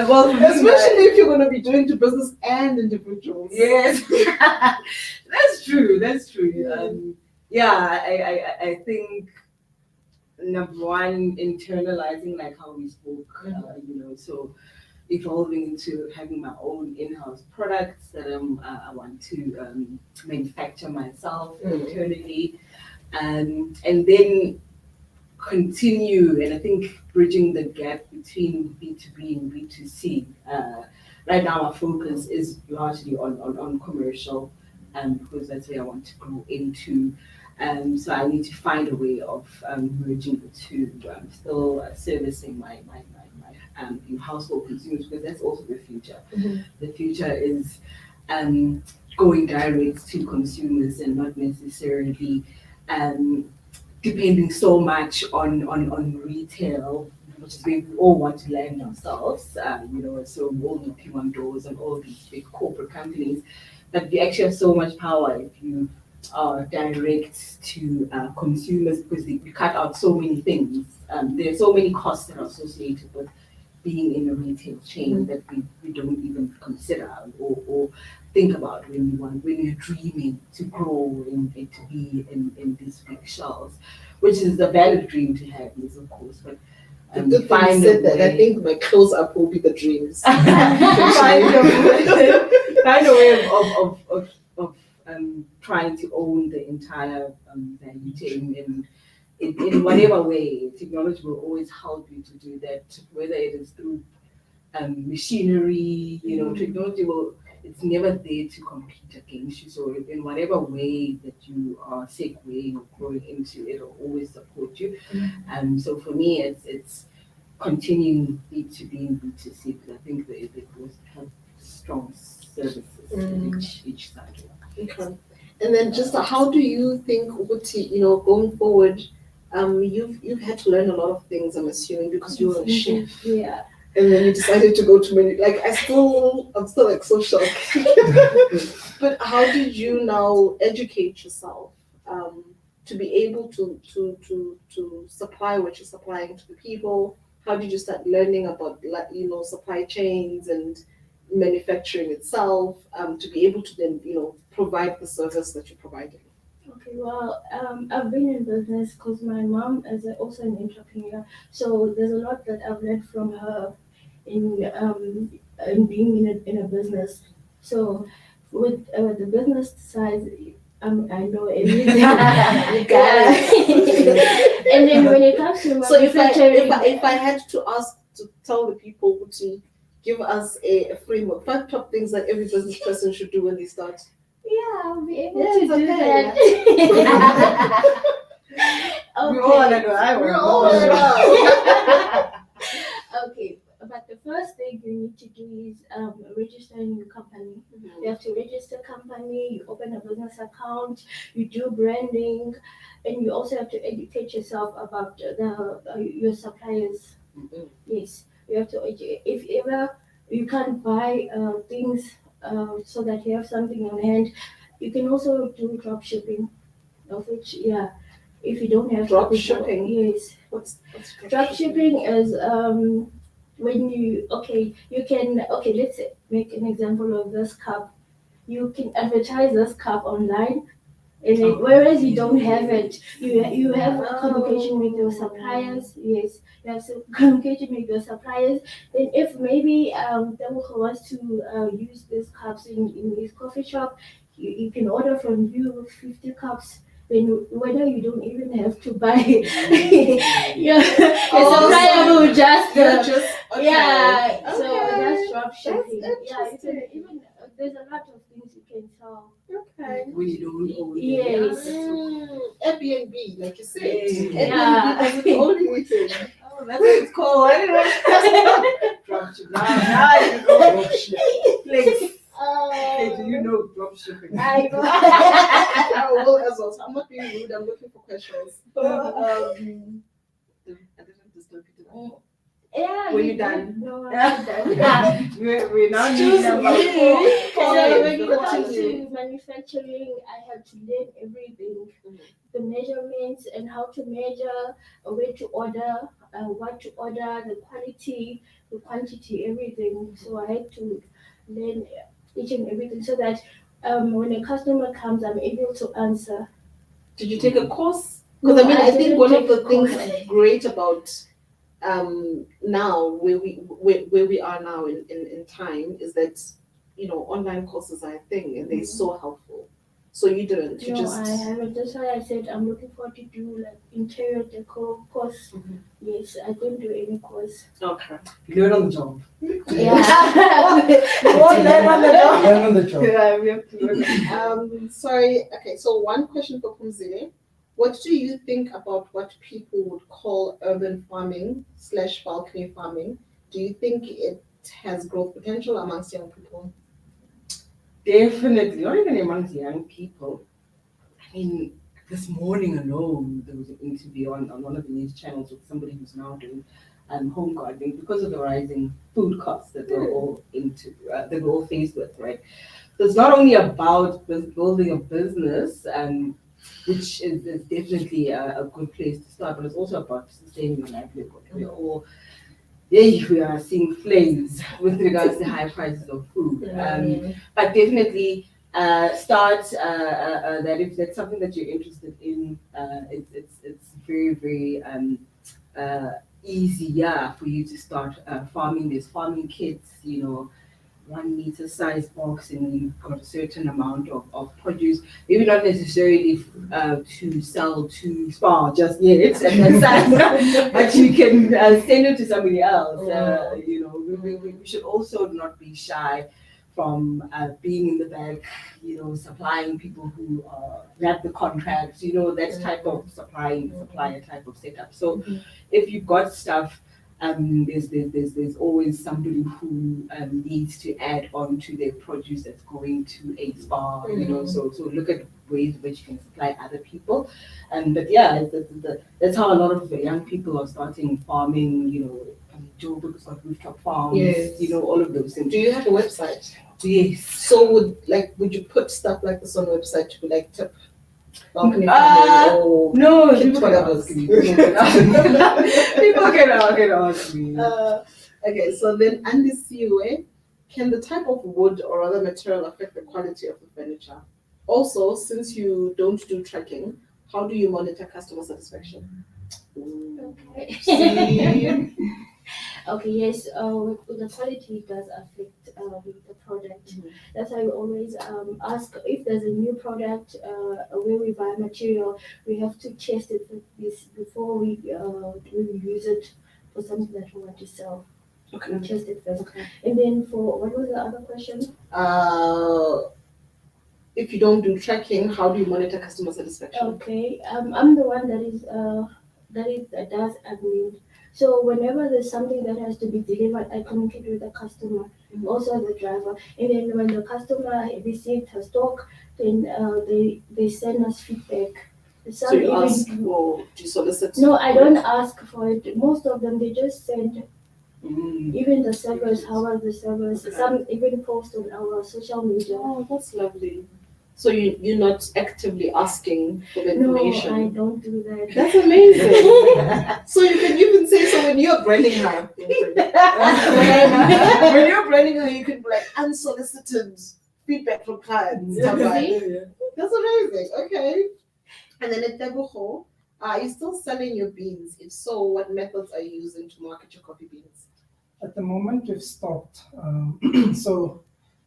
Well, Especially if you're going to be doing to business and individuals. yes, that's true. That's true. I think number one, internalizing like how we spoke. So evolving into having my own in-house products that I want to manufacture myself internally, and then continue. And I think bridging the gap between B2B and B2C. Right now, our focus is largely on commercial, because that's where I want to grow into. So I need to find a way of merging the two. Still servicing my household consumers, because that's also the future. The future is going direct to consumers and not necessarily depending so much on retail, which is where we all want to land ourselves. So we're all knocking on doors and all these big corporate companies, but you actually have so much power if you are direct to consumers, because you cut out so many things. There are so many costs that are associated with being in a retail chain that we don't even consider or think about when you're dreaming to grow and to be in these big shelves, which is a valid dream to have, yes, of course. But The good thing you said that. I think my close up will be the dreams. find a way of trying to own the entire value chain in whatever way. Technology will always help you to do that, whether it is through machinery, technology it's never there to compete against you. So in whatever way that you are segueing or growing into, it'll always support you. So for me, it's continuing B2B and B2C, because I think they both have strong services in each side. Okay. And then just how do you think, Uti, going forward, you've had to learn a lot of things, I'm assuming, because you're a chef. Yeah. And then you decided to go to many, I'm still like so shocked. But how did you now educate yourself to be able to supply what you're supplying to the people? How did you start learning about supply chains and manufacturing itself to be able to then provide the service that you're providing? Okay, well, I've been in business because my mom is also an entrepreneur. So there's a lot that I've learned from her in being in a business. So with the business side, I know everything. And then when it comes to so if I had to ask to tell the people to give us a framework, 5 top things that every business person should do when they start. Yeah, I'll be able to do that. Okay. We all want to know. We're all around. Okay, but the first thing you need to do is registering your company. You have to register company, you open a business account, you do branding, and you also have to educate yourself about your suppliers. Yes, you have to. If ever you can't buy things so that you have something on hand, you can also do drop shipping, of which if you don't have drop shipping. Yes. What's Drop shipping is when you can let's make an example of this cup. You can advertise this cup online, and whereas you don't have it, you have communication with your suppliers. Yes, you have some communication with your suppliers. Then if maybe Temuco wants to use these cups in his coffee shop, you can order from you 50 cups. Then whether you don't even have to buy your supplier will just okay. Yeah. So that's drop shipping. Yeah, you can even there's a lot of things you can sell. Okay. When you don't own it. Yes. Airbnb, like you said. Yeah. Airbnb doesn't own anything. Oh, that's what it's called. Drop shipping. Now you go drop shipping. Please. Hey, do you know drop shipping? I know. I will as well. So I'm not being rude. I'm looking for questions. I didn't disturb you today. Yeah. Were you done? No, I'm not done. We're now Excuse number me. 4. So when Okay. it comes to manufacturing, I have to learn everything, the measurements and how to measure, where to order, what to order, the quality, the quantity, everything. So I had to learn each and everything so that when a customer comes, I'm able to answer. Did you take a course? Because No, I think didn't one of take the a things course. great about now where we are now in time is that online courses are a thing and they're so helpful. So you didn't. You No, just. I haven't. That's why I said I'm looking forward to do like interior decor course. Yes, I didn't do any course. Okay. You learn on the job. Yeah. Learn on the job. Learn on the job. Yeah, we have to learn. Sorry. Okay. So one question for Kumzile. What do you think about what people would call urban farming / balcony farming? Do you think it has growth potential amongst young people? Definitely, not even amongst young people. I mean, this morning alone, there was an interview on one of the news channels with somebody who's now doing home gardening because of the rising food costs that we're all that we're all faced with, right? So it's not only about building a business, which is definitely a good place to start, but it's also about sustaining your livelihood. We are seeing flames with regards to high prices of food. But definitely start that if that's something that you're interested in. It's very, very easier for you to start farming. There's farming kits, 1 meter size box, and you've got a certain amount of produce. Maybe not necessarily to sell to Spar just yet, and that's but you can send it to somebody else. We should also not be shy from being in the back, supplying people who have the contracts, that type of supplier type of setup. So if you've got stuff, there's always somebody who needs to add on to their produce that's going to a spa, so look at ways which you can supply other people. But yeah, that's how a lot of the young people are starting farming, Joe Books on rooftop farms, Yes. All of those things. Do you have a website? Yes. So would you put stuff like this on the website to be like tip balcony farming or No, kit people can whatever? ask me. People can ask me. Okay, so then Andy Siwe, can the type of wood or other material affect the quality of the furniture? Also, since you don't do tracking, how do you monitor customer satisfaction? Okay. See? Okay, yes, the quality does affect the product. That's why we always ask if there's a new product where we buy material, we have to test it with this before we use it for something that we want to sell. Okay. We test it first. Okay. And then for what was the other question? If you don't do tracking, how do you monitor customer satisfaction? Okay, I'm the one that does admin. So whenever there's something that has to be delivered, I communicate with the customer, also the driver. And then when the customer received her stock, then they send us feedback. So you ask or do you solicit? No, I don't ask for it. Most of them they just send. Even the servers, how are the servers? Okay. Some even post on our social media. Oh, that's lovely. So you're not actively asking for the No, information? I don't do that. That's amazing. So you can even say, so when you're branding her, when you're branding her, you can be like unsolicited feedback from clients. Stuff like that. That's amazing. Okay. And then at Tebuho, are you still selling your beans? If so, what methods are you using to market your coffee beans? At the moment, we've stopped. So,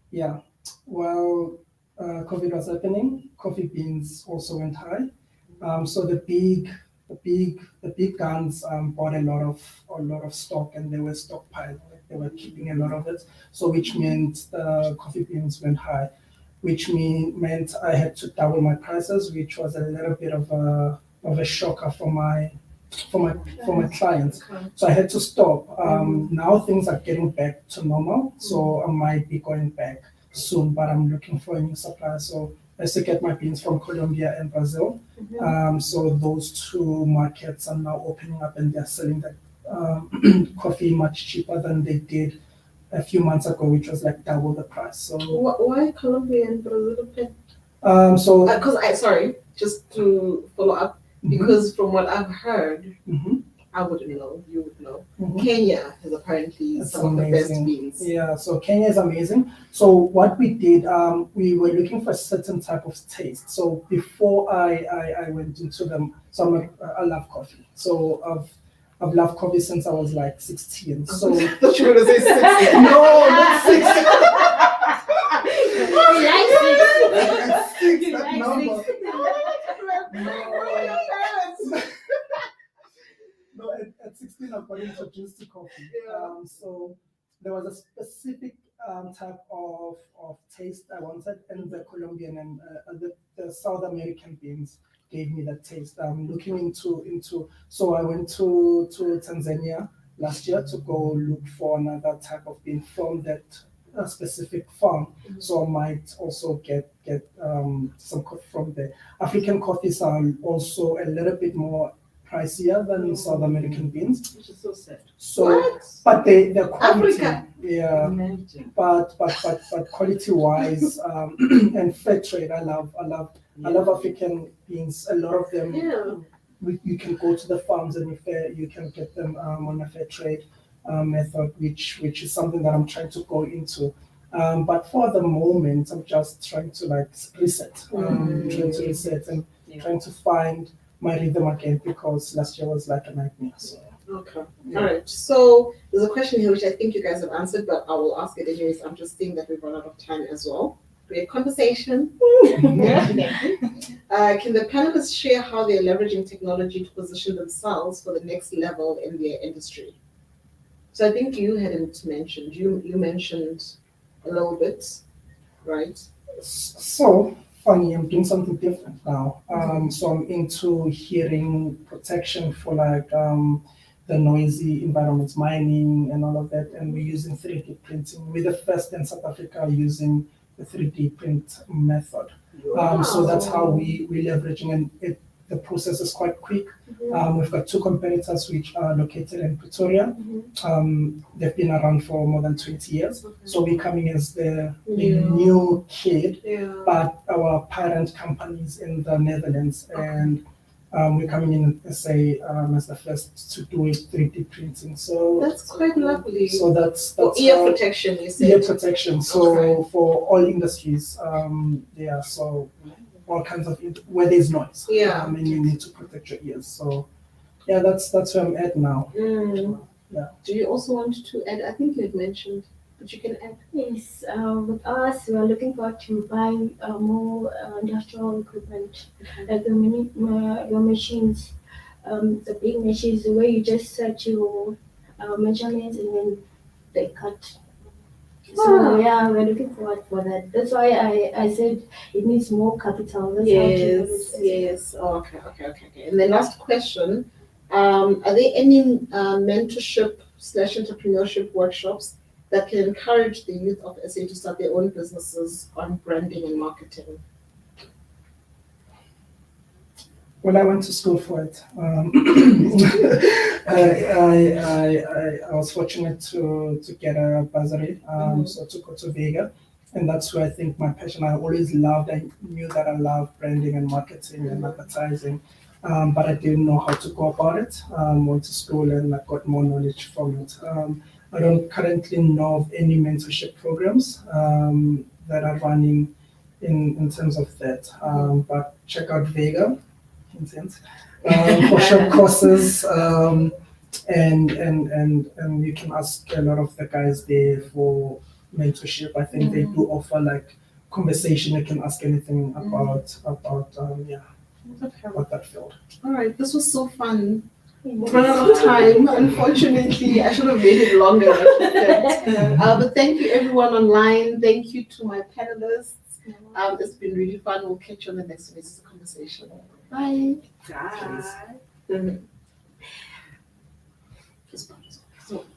yeah, while COVID was happening, coffee beans also went high. So the big guns bought a lot of stock, and they were stockpiled. They were keeping a lot of it. So which meant the coffee beans went high, which meant I had to double my prices, which was a little bit of a shocker for my clients. Okay. So I had to stop. Now things are getting back to normal, so I might be going back soon, but I'm looking for a new supplier. So I used to get my beans from Colombia and Brazil. So those two markets are now opening up, and they're selling the coffee much cheaper than they did a few months ago, which was like double the price. So Why Colombia and Brazil? so Sorry, just to follow up, because from what I've heard, I wouldn't know, you would know. Kenya has apparently That's some of the best amazing. beans. Yeah, so Kenya is amazing. So what we did, we were looking for a certain type of taste. So before I went into them, so I love coffee. So I've loved coffee since I was like 16. So I thought you were going to say 60. no, not 60. You That like number. six. No, at 16 I got introduced to coffee. So there was a specific type of taste I wanted, and the Colombian and the South American beans gave me that taste. Looking into so I went to Tanzania last year to go look for another type of bean from that specific farm. So I might also get some coffee from there. African coffees are also a little bit more pricier than South American beans. Which is so sad. So, but the quality, Africa? yeah. Imagine. But quality wise, and fair trade, I love African beans. A lot of them, you can go to the farms and you can get them on a fair trade method, which is something that I'm trying to go into. But for the moment, I'm just trying to reset, and trying to find my rhythm again, because last year was like a nightmare. So. Okay. All right. So there's a question here which I think you guys have answered, but I will ask it anyways. I'm just thinking that we've run out of time as well. Great conversation. Yeah. Can the panelists share how they're leveraging technology to position themselves for the next level in their industry? So I think you hadn't mentioned. You mentioned a little bit, right? So funny, I'm doing something different now. So I'm into hearing protection for like the noisy environments, mining and all of that, and we're using 3D printing. We're the first in South Africa using the 3D print method. So that's how we're leveraging, and the process is quite quick. We've got two competitors which are located in Pretoria. They've been around for more than 20 years. So we're coming as the new kid, Yeah. but our parent companies in the Netherlands, and we're coming in as the first to do it 3D printing. So That's quite lovely. So that's For ear how- protection, you said. ear protection. So Okay. for all industries, so all kinds of where there's noise, Yeah. and you need to protect your ears. So yeah, that's where I'm at now. Yeah. Do you also want to add? I think you had mentioned, but you can add. Yes, with us, we are looking forward to buy more industrial equipment, like your machines, the big machines, the way you just set your measurements and then they cut. So yeah, we're looking forward for that. That's why I said it needs more capital. That's how to do Yes, it. yes. Oh, okay. And the last question, are there any mentorship/entrepreneurship workshops that can encourage the youth of SA to start their own businesses on branding and marketing? Well, I went to school for it. I was fortunate to get a bursary, so to go to Vega, and that's where I think my passion. I always loved. I knew that I loved branding and marketing and advertising, but I didn't know how to go about it. Went to school and I got more knowledge from it. I don't currently know of any mentorship programs that are running in terms of that, but check out Vega. For short courses, and you can ask a lot of the guys there for mentorship. I think they do offer like conversation. You can ask anything about that field. All right, this was so fun. We've run out of time, unfortunately. I should have made it longer. But thank you everyone online. Thank you to my panelists. It's been really fun. We'll catch you on the next conversation. Bye. Guys. Mhm.